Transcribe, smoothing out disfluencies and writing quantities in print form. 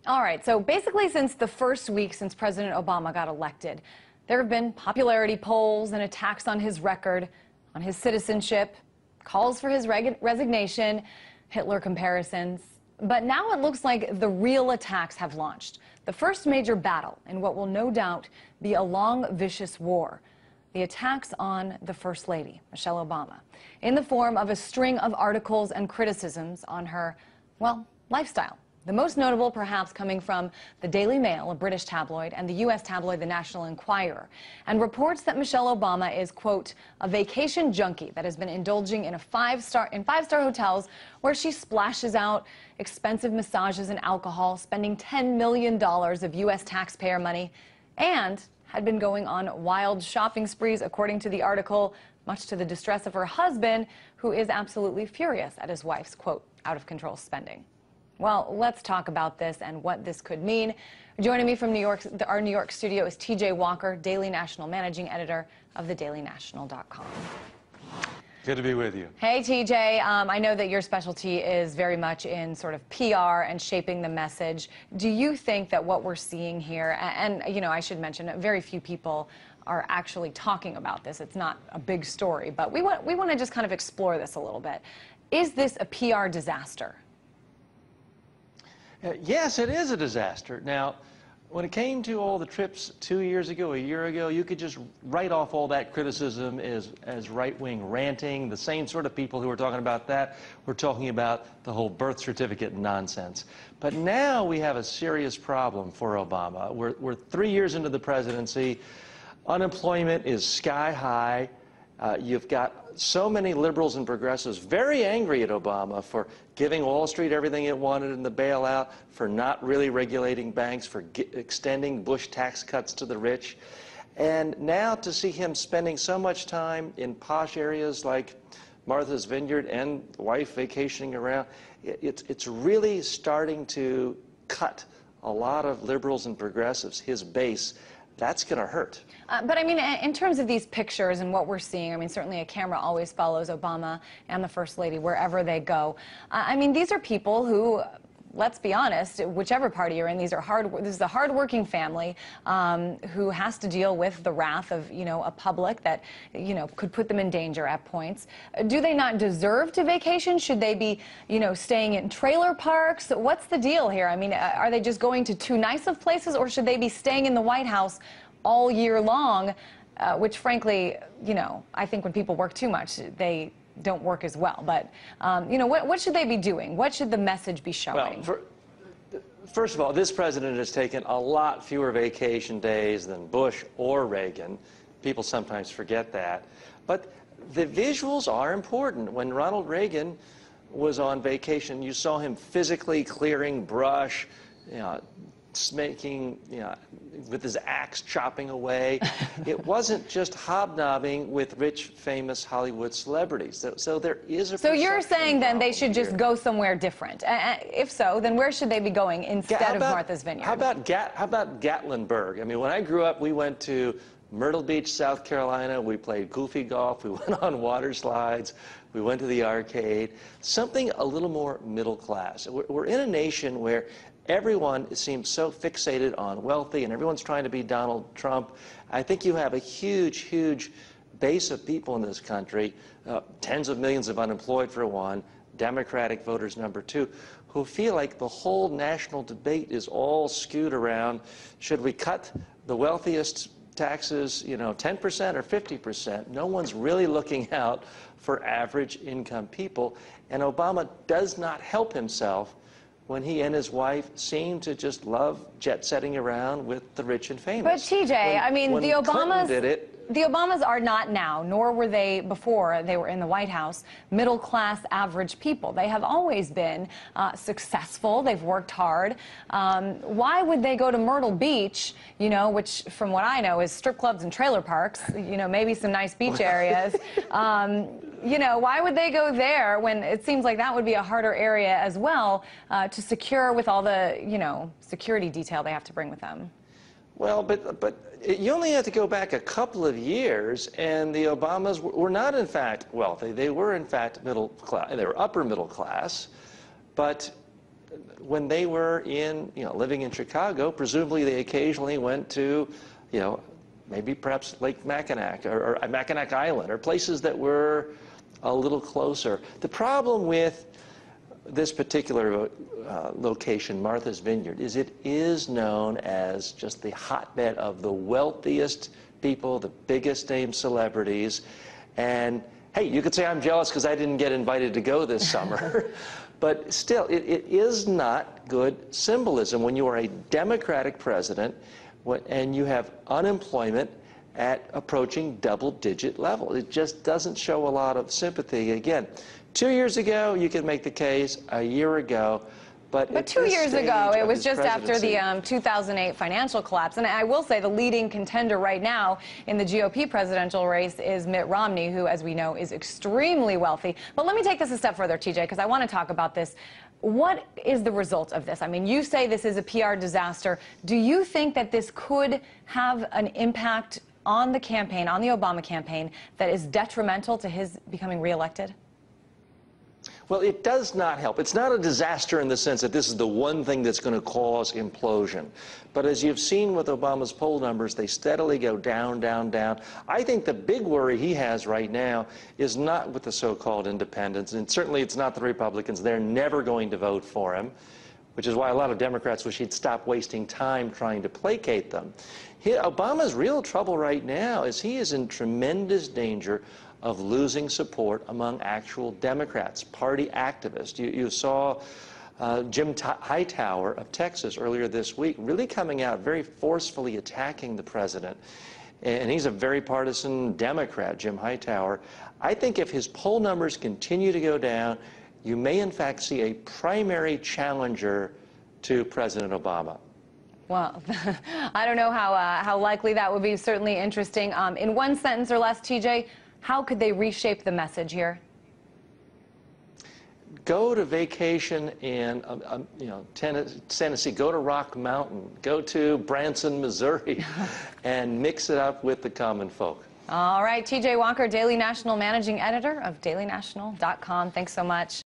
All right, so basically since the first week since President Obama got elected, there have been popularity polls and attacks on his record, on his citizenship, calls for his resignation, Hitler comparisons. But now it looks like the real attacks have launched. The first major battle in what will no doubt be a long, vicious war. The attacks on the First Lady, Michelle Obama, in the form of a string of articles and criticisms on her, well, lifestyle. The most notable perhaps coming from the Daily Mail, a British tabloid, and the U.S. tabloid, the National Enquirer, and reports that Michelle Obama is, quote, a vacation junkie that has been indulging in five-star hotels where she splashes out expensive massages and alcohol, spending $10 million of U.S. taxpayer money, and had been going on wild shopping sprees, according to the article, much to the distress of her husband, who is absolutely furious at his wife's, quote, out-of-control spending. Well, let's talk about this and what this could mean. Joining me from New York, our New York studio is TJ Walker, Daily National Managing Editor of thedailynational.com. Good to be with you. Hey, TJ. I know that your specialty is very much in sort of PR and shaping the message. Do you think that what we're seeing here, and you know, I should mention, very few people are actually talking about this. It's not a big story, but we want to just kind of explore this a little bit. Is this a PR disaster? Yes, it is a disaster. Now, when it came to all the trips 2 years ago, a year ago, you could just write off all that criticism as right-wing ranting. The same sort of people who were talking about that were talking about the whole birth certificate nonsense. But now we have a serious problem for Obama. We're 3 years into the presidency. Unemployment is sky high. You've got so many liberals and progressives very angry at Obama for giving Wall Street everything it wanted in the bailout, for not really regulating banks, for extending Bush tax cuts to the rich. And now to see him spending so much time in posh areas like Martha's Vineyard and the wife vacationing around, it's really starting to cut a lot of liberals and progressives, his base. That's going to hurt. But I mean, in terms of these pictures and what we're seeing, I mean, certainly a camera always follows Obama and the First Lady wherever they go. I mean, these are people who, let's be honest, whichever party you're in, this is a hard-working family who has to deal with the wrath of, you know, a public that, you know, could put them in danger at points. Do they not deserve to vacation? Should they be, you know, staying in trailer parks? What's the deal here? I mean, are they just going to too nice of places, or should they be staying in the White House all year long, which frankly, you know, I think when people work too much, they don't work as well. But, you know, what should they be doing? What should the message be showing? Well, first of all, this president has taken a lot fewer vacation days than Bush or Reagan. People sometimes forget that. But the visuals are important. When Ronald Reagan was on vacation, you saw him physically clearing brush, you know, making, you know, with his axe chopping away. It wasn't just hobnobbing with rich, famous Hollywood celebrities. So there is a. So you're saying then they should just go somewhere different. If so, then where should they be going instead of Martha's Vineyard? How about Gatlinburg? I mean, when I grew up, we went to Myrtle Beach, South Carolina. We played goofy golf. We went on water slides. We went to the arcade. Something a little more middle class. We're in a nation where everyone seems so fixated on wealthy, and everyone's trying to be Donald Trump. I think you have a huge, huge base of people in this country, tens of millions of unemployed for one, Democratic voters number two, who feel like the whole national debate is all skewed around, should we cut the wealthiest taxes, you know, 10% or 50%? No one's really looking out for average income people, and Obama does not help himself when he and his wife seem to just love jet-setting around with the rich and famous. But TJ, I mean, the Obamas did it. The Obamas are not now, nor were they before they were in the White House, middle-class, average people. They have always been successful. They've worked hard. Why would they go to Myrtle Beach, you know, which, from what I know, is strip clubs and trailer parks, you know, maybe some nice beach areas. You know, why would they go there when it seems like that would be a harder area as well to secure with all the, you know, security detail they have to bring with them? Well, but you only have to go back a couple of years, and the Obamas were not, in fact, wealthy. They were, in fact, middle class. They were upper middle class, but when they were living in Chicago, presumably they occasionally went to, maybe perhaps Lake Mackinac or Mackinac Island, or places that were a little closer. The problem with this particular location, Martha's Vineyard, is it is known as just the hotbed of the wealthiest people, the biggest name celebrities. And hey, you could say I'm jealous because I didn't get invited to go this summer. But still, it is not good symbolism when you are a Democratic president and you have unemployment at approaching double-digit level. It just doesn't show a lot of sympathy. Again, 2 years ago, you could make the case, a year ago, but 2 years ago, it was just after the 2008 financial collapse. And I will say the leading contender right now in the GOP presidential race is Mitt Romney, who, as we know, is extremely wealthy. But let me take this a step further, TJ, because I want to talk about this. What is the result of this? I mean, you say this is a PR disaster. Do you think that this could have an impact on the campaign, on the Obama campaign, that is detrimental to his becoming reelected? Well, it does not help. It's not a disaster in the sense that this is the one thing that's going to cause implosion. But as you've seen with Obama's poll numbers, they steadily go down, down, down. I think the big worry he has right now is not with the so-called independents, and certainly it's not the Republicans. They're never going to vote for him, which is why a lot of Democrats wish he'd stop wasting time trying to placate them. Obama's real trouble right now is he is in tremendous danger of losing support among actual Democrats, party activists. You saw Jim Hightower of Texas earlier this week really coming out very forcefully attacking the president. And he's a very partisan Democrat, Jim Hightower. I think if his poll numbers continue to go down, you may in fact see a primary challenger to President Obama. Well, I don't know how likely that would be. Certainly interesting. In one sentence or less, TJ, how could they reshape the message here? Go to vacation in Tennessee, go to Rock Mountain, go to Branson, Missouri, and mix it up with the common folk. All right, TJ Walker, Daily National Managing Editor of dailynational.com. Thanks so much.